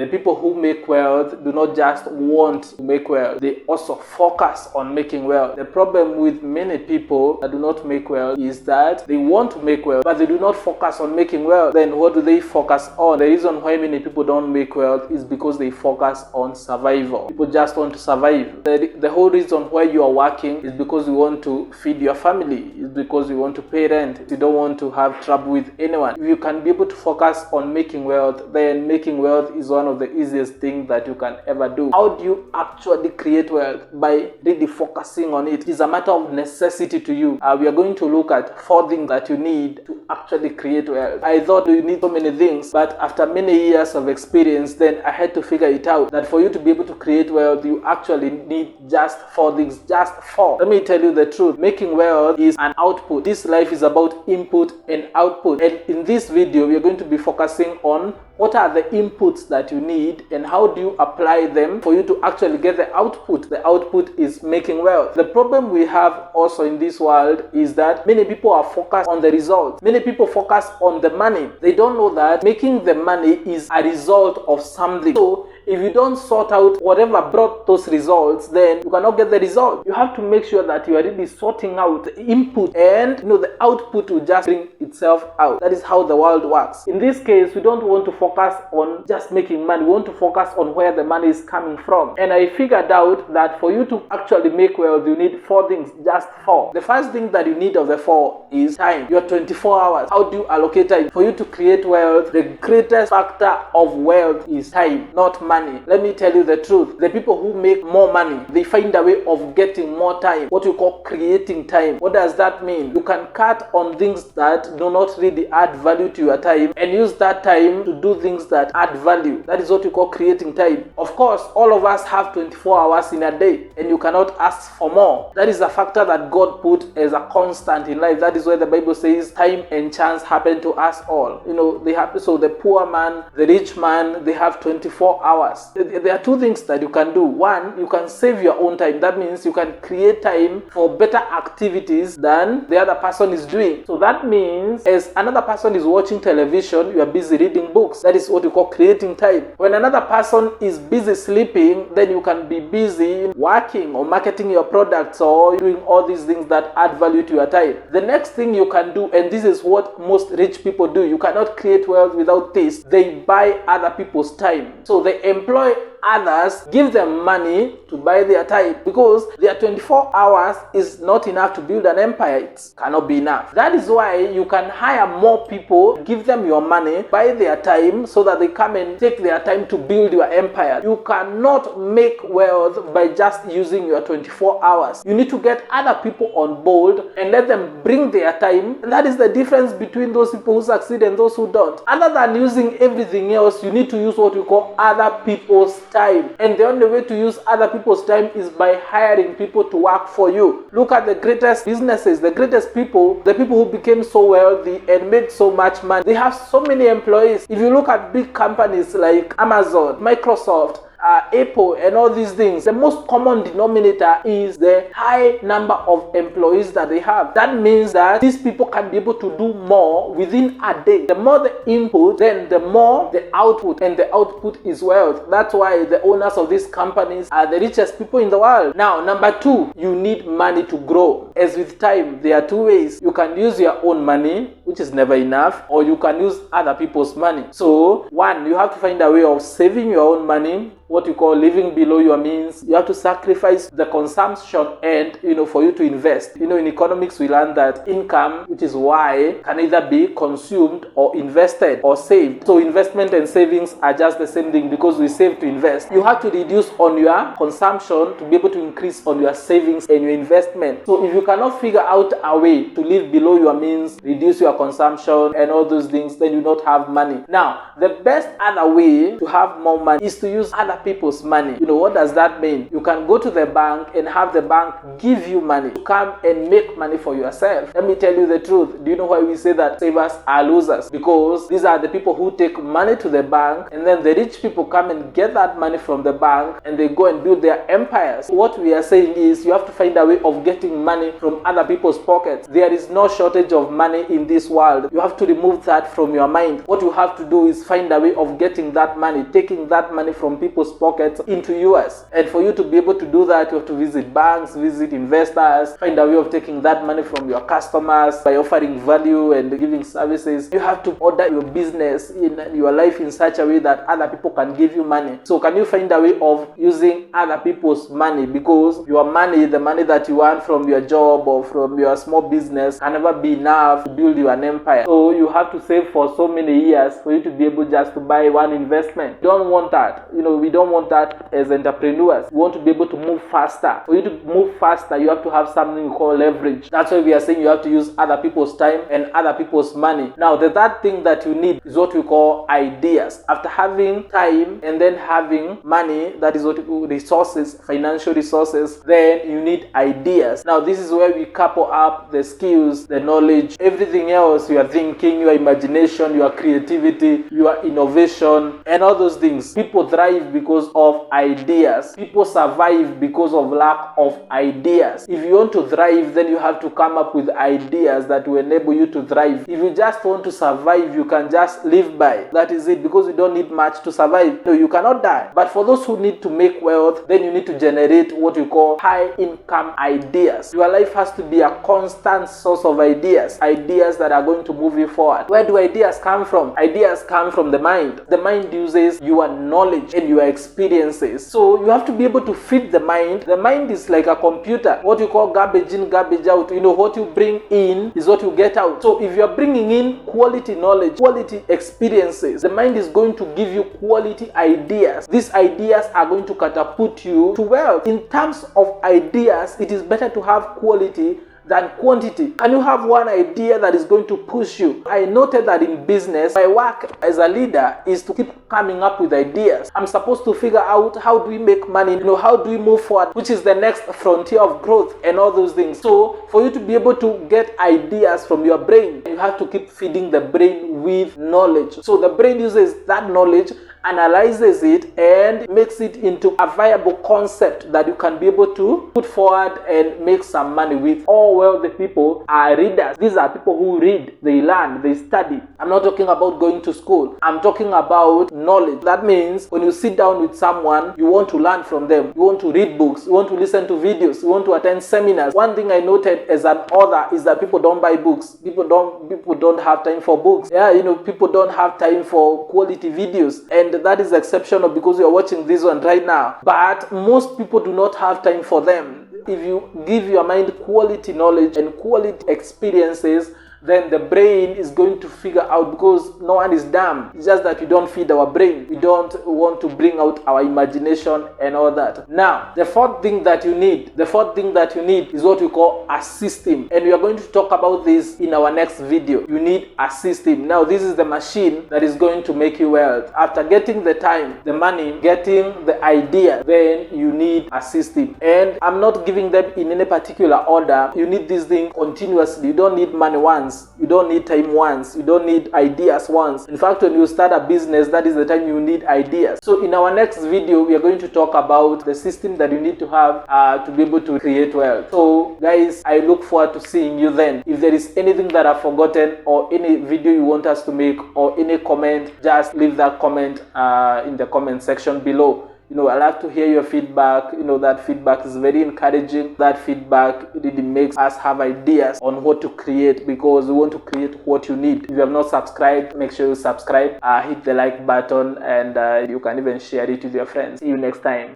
The people who make wealth do not just want to make wealth, they also focus on making wealth. The problem with many people that do not make wealth is that they want to make wealth, but they do not focus on making wealth. Then what do they focus on? The reason why many people don't make wealth is because they focus on survival. People just want to survive. The whole reason why you are working is because you want to feed your family. It's because you want to pay rent. You don't want to have trouble with anyone. If you can be able to focus on making wealth, then making wealth is one of the easiest things that you can ever do. How do you actually create wealth? By really focusing on it. It is a matter of necessity to you. We are going to look at 4 things that you need to actually create wealth. I thought you need so many things, but after many years of experience, then I had to figure it out that for you to be able to create wealth, you actually need just 4 things. Just 4. Let me tell you the truth. Making wealth is an output. This life is about input and output. And in this video, we are going to be focusing on what are the inputs that you need and how do you apply them for you to actually get the output. The output is making wealth. The problem we have also in this world is that many people are focused on the results. Many people focus on the money. They don't know that making the money is a result of something. So if you don't sort out whatever brought those results, then you cannot get the result. You have to make sure that you are really sorting out the input, and the output will just bring itself out. That is how the world works. In this case, we don't want to focus on just making money. We want to focus on where the money is coming from. And I figured out that for you to actually make wealth, you need 4 things, just 4. The first thing that you need of the 4 is time. You have 24 hours. How do you allocate time? For you to create wealth, the greatest factor of wealth is time, not money. Let me tell you the truth. The people who make more money, they find a way of getting more time. What you call creating time. What does that mean? You can cut on things that do not really add value to your time and use that time to do things that add value. That is what you call creating time. Of course, all of us have 24 hours in a day and you cannot ask for more. That is a factor that God put as a constant in life. That is why the Bible says time and chance happen to us all. They happen. So the poor man, the rich man, they have 24 hours. There are 2 things that you can do. One, you can save your own time. That means you can create time for better activities than the other person is doing. So that means as another person is watching television, you are busy reading books. That is what you call creating time. When another person is busy sleeping, then you can be busy working or marketing your products or doing all these things that add value to your time. The next thing you can do, and this is what most rich people do, you cannot create wealth without this. They buy other people's time. So they employ others, give them money to buy their time, because their 24 hours is not enough to build an empire. It cannot be enough. That is why you can hire more people, give them your money, buy their time so that they come and take their time to build your empire. You cannot make wealth by just using your 24 hours. You need to get other people on board and let them bring their time. And that is the difference between those people who succeed and those who don't. Other than using everything else, you need to use what we call other people's time. And the only way to use other people's time is by hiring people to work for you. Look at the greatest businesses, the greatest people, the people who became so wealthy and made so much money. They have so many employees. If you look at big companies like Amazon, Microsoft, Apple and all these things, the most common denominator is the high number of employees that they have. That means that these people can be able to do more within a day. The more the input, then the more the output, and the output is wealth. That's why the owners of these companies are the richest people in the world. Now, number 2, you need money to grow. As with time, there are 2 ways. You can use your own money, which is never enough, or you can use other people's money. So, 1, you have to find a way of saving your own money, what you call living below your means. You have to sacrifice the consumption and, for you to invest. In economics, we learn that income, which is Y, can either be consumed or invested or saved. So investment and savings are just the same thing, because we save to invest. You have to reduce on your consumption to be able to increase on your savings and your investment. So if you cannot figure out a way to live below your means, reduce your consumption and all those things, then you don't have money. Now, the best other way to have more money is to use other people's money. What does that mean? You can go to the bank and have the bank give you money to come and make money for yourself. Let me tell you the truth. Do you know why we say that savers are losers? Because these are the people who take money to the bank, and then the rich people come and get that money from the bank and they go and build their empires. What we are saying is you have to find a way of getting money from other people's pockets. There is no shortage of money in this world. You have to remove that from your mind. What you have to do is find a way of getting that money, taking that money from people's pockets into yours. And for you to be able to do that, you have to visit banks, visit investors, find a way of taking that money from your customers by offering value and giving services. You have to order your business in your life in such a way that other people can give you money. So can you find a way of using other people's money? Because your money, the money that you earn from your job or from your small business, can never be enough to build you an empire. So you have to save for so many years for you to be able just to buy one investment. You don't want that. We don't want that as entrepreneurs. We want to be able to move faster. For you to move faster, you have to have something we call leverage. That's why we are saying you have to use other people's time and other people's money. Now, the third thing that you need is what we call ideas. After having time and then having money, that is what we call resources, financial resources, then you need ideas. Now, this is where we couple up the skills, the knowledge, everything else, your thinking, your imagination, your creativity, your innovation, and all those things. People thrive because of ideas. People survive because of lack of ideas. If you want to thrive, then you have to come up with ideas that will enable you to thrive. If you just want to survive, you can just live by. That is it, because you don't need much to survive. No, you cannot die. But for those who need to make wealth, then you need to generate what we call high income ideas. Your life has to be a constant source of ideas that are going to move you forward. Where do ideas come from? Ideas come from the mind. The mind uses your knowledge and your experiences. So you have to be able to feed the mind. The mind is like a computer. What you call garbage in, garbage out. What you bring in is what you get out. So if you're bringing in quality knowledge, quality experiences, the mind is going to give you quality ideas. These ideas are going to catapult you to wealth. In terms of ideas, it is better to have quality than quantity. Can you have one idea that is going to push you? I noted that in business, my work as a leader is to keep coming up with ideas. I'm supposed to figure out how do we make money, how do we move forward, which is the next frontier of growth and all those things. So for you to be able to get ideas from your brain, you have to keep feeding the brain with knowledge. So the brain uses that knowledge, analyzes it, and makes it into a viable concept that you can be able to put forward and make some money with. All wealthy people are readers. These are people who read, they learn, they study. I'm not talking about going to school. I'm talking about knowledge. That means when you sit down with someone, you want to learn from them. You want to read books. You want to listen to videos. You want to attend seminars. One thing I noted as an author is that people don't buy books. People don't have time for books. People don't have time for quality videos. And that is exceptional because you're watching this one right now. But most people do not have time for them. If you give your mind quality knowledge and quality experiences, then the brain is going to figure out, because no one is dumb. It's just that we don't feed our brain. We don't want to bring out our imagination and all that. Now, the fourth thing that you need is what we call a system. And we are going to talk about this in our next video. You need a system. Now, this is the machine that is going to make you wealth. After getting the time, the money, getting the idea, then you need a system. And I'm not giving them in any particular order. You need this thing continuously. You don't need money once. You don't need time once. You don't need ideas once. In fact, when you start a business, that is the time you need ideas. So in our next video, we are going to talk about the system that you need to have to be able to create wealth. So guys, I look forward to seeing you then. If there is anything that I've forgotten, or any video you want us to make, or any comment, just leave that comment in the comment section below. I like to hear your feedback. That feedback is very encouraging. That feedback really makes us have ideas on what to create, because we want to create what you need. If you have not subscribed, make sure you subscribe, hit the like button, and you can even share it with your friends. See you next time.